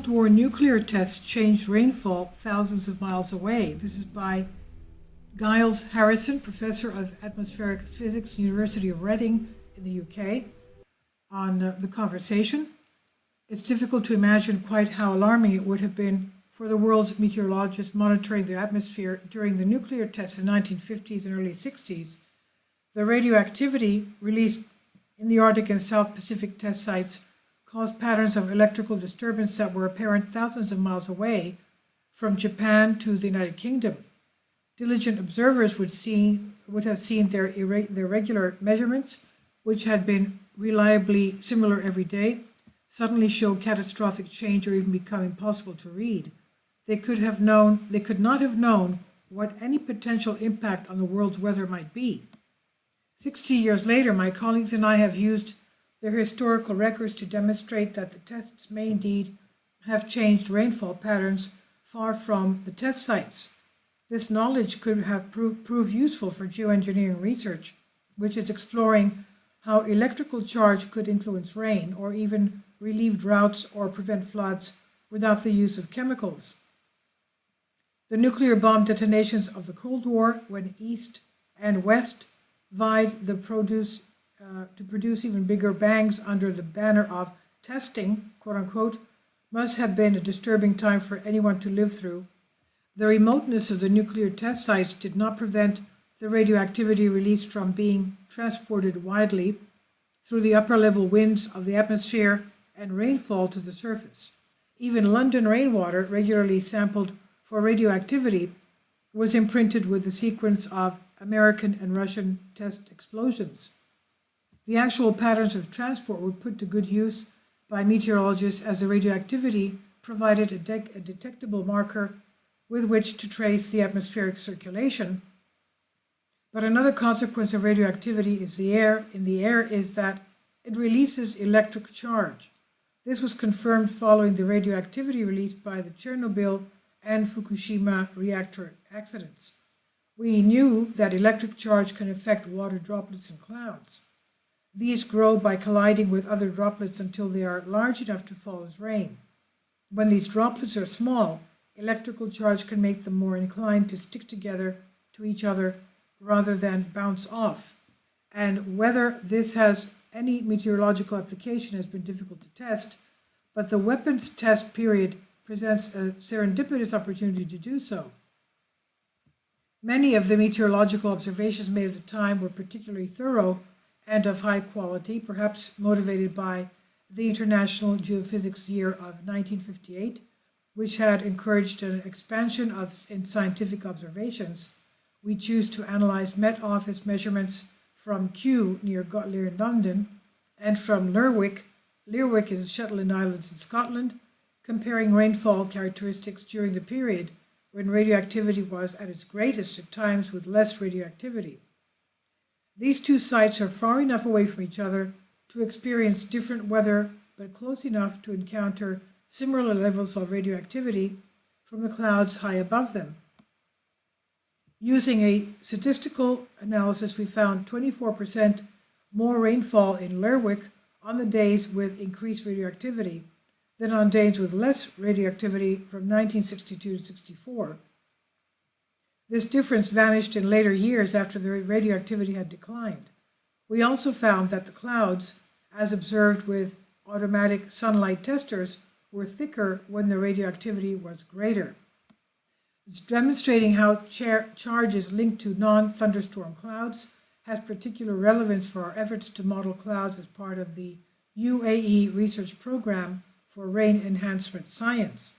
Cold War nuclear tests changed rainfall thousands of miles away. This is by Giles Harrison, professor of atmospheric physics, University of Reading in the UK, on the conversation. It's difficult to imagine quite how alarming it would have been for the world's meteorologists monitoring the atmosphere during the nuclear tests in the 1950s and early 60s. The radioactivity released in the Arctic and South Pacific test sites caused patterns of electrical disturbance that were apparent thousands of miles away, from Japan to the United Kingdom. Diligent observers would have seen their regular measurements, which had been reliably similar every day, suddenly show catastrophic change or even become impossible to read. They could not have known what any potential impact on the world's weather might be. 60 years later, my colleagues and I have used their historical records to demonstrate that the tests may indeed have changed rainfall patterns far from the test sites. This knowledge could have proved useful for geoengineering research, which is exploring how electrical charge could influence rain or even relieve droughts or prevent floods without the use of chemicals. The nuclear bomb detonations of the Cold War, when East and West vied to produce even bigger bangs under the banner of testing, quote unquote, must have been a disturbing time for anyone to live through. The remoteness of the nuclear test sites did not prevent the radioactivity released from being transported widely through the upper level winds of the atmosphere and rainfall to the surface. Even London rainwater, regularly sampled for radioactivity, was imprinted with the sequence of American and Russian test explosions. The actual patterns of transport were put to good use by meteorologists, as the radioactivity provided a detectable marker with which to trace the atmospheric circulation. But another consequence of radioactivity in the air is that it releases electric charge. This was confirmed following the radioactivity released by the Chernobyl and Fukushima reactor accidents. We knew that electric charge can affect water droplets in clouds. These grow by colliding with other droplets until they are large enough to fall as rain. When these droplets are small, electrical charge can make them more inclined to stick together to each other rather than bounce off. And whether this has any meteorological application has been difficult to test, but the weapons test period presents a serendipitous opportunity to do so. Many of the meteorological observations made at the time were particularly thorough and of high quality, perhaps motivated by the International Geophysics Year of 1958, which had encouraged an expansion in scientific observations. We choose to analyze Met Office measurements from Kew near Golet in London and from Lerwick in Shetland Islands in Scotland, comparing rainfall characteristics during the period when radioactivity was at its greatest, at times with less radioactivity. These two sites are far enough away from each other to experience different weather, but close enough to encounter similar levels of radioactivity from the clouds high above them. Using a statistical analysis, we found 24% more rainfall in Lerwick on the days with increased radioactivity than on days with less radioactivity from 1962 to 64. This difference vanished in later years after the radioactivity had declined. We also found that the clouds, as observed with automatic sunlight testers, were thicker when the radioactivity was greater. It's demonstrating how charge is linked to non-thunderstorm clouds has particular relevance for our efforts to model clouds as part of the UAE research program for rain enhancement science.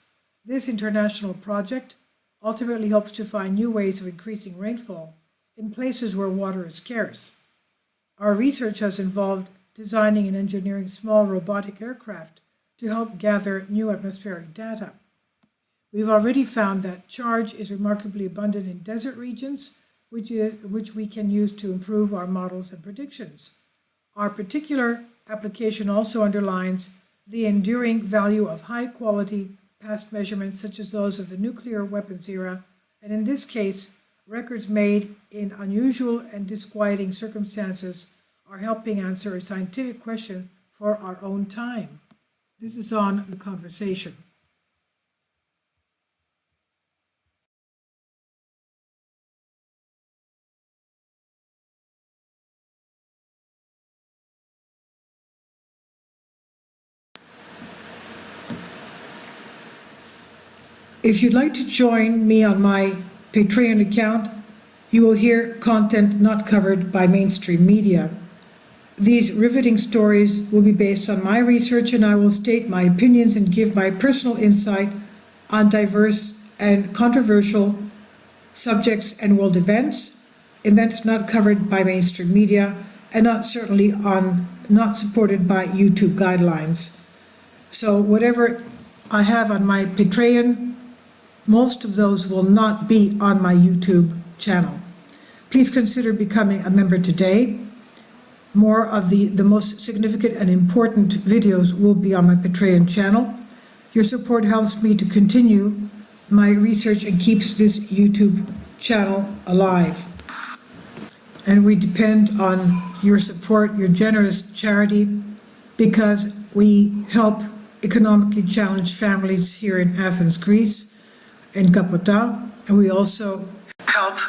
This international project ultimately hopes to find new ways of increasing rainfall in places where water is scarce. Our research has involved designing and engineering small robotic aircraft to help gather new atmospheric data. We've already found that charge is remarkably abundant in desert regions, which we can use to improve our models and predictions. Our particular application also underlines the enduring value of high-quality past measurements such as those of the nuclear weapons era, and in this case, records made in unusual and disquieting circumstances are helping answer a scientific question for our own time. This is on the conversation. If you'd like to join me on my Patreon account, you will hear content not covered by mainstream media. These riveting stories will be based on my research, and I will state my opinions and give my personal insight on diverse and controversial subjects and world events not covered by mainstream media, and not supported by YouTube guidelines. So whatever I have on my Patreon, most of those will not be on my YouTube channel. Please consider becoming a member today. More of the most significant and important videos will be on my Patreon channel. Your support helps me to continue my research and keeps this YouTube channel alive. And we depend on your support, your generous charity, because we help economically challenged families here in Athens, Greece, in Kapota, and we also help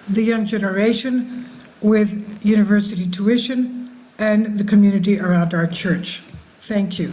the young generation with university tuition and the community around our church. Thank you.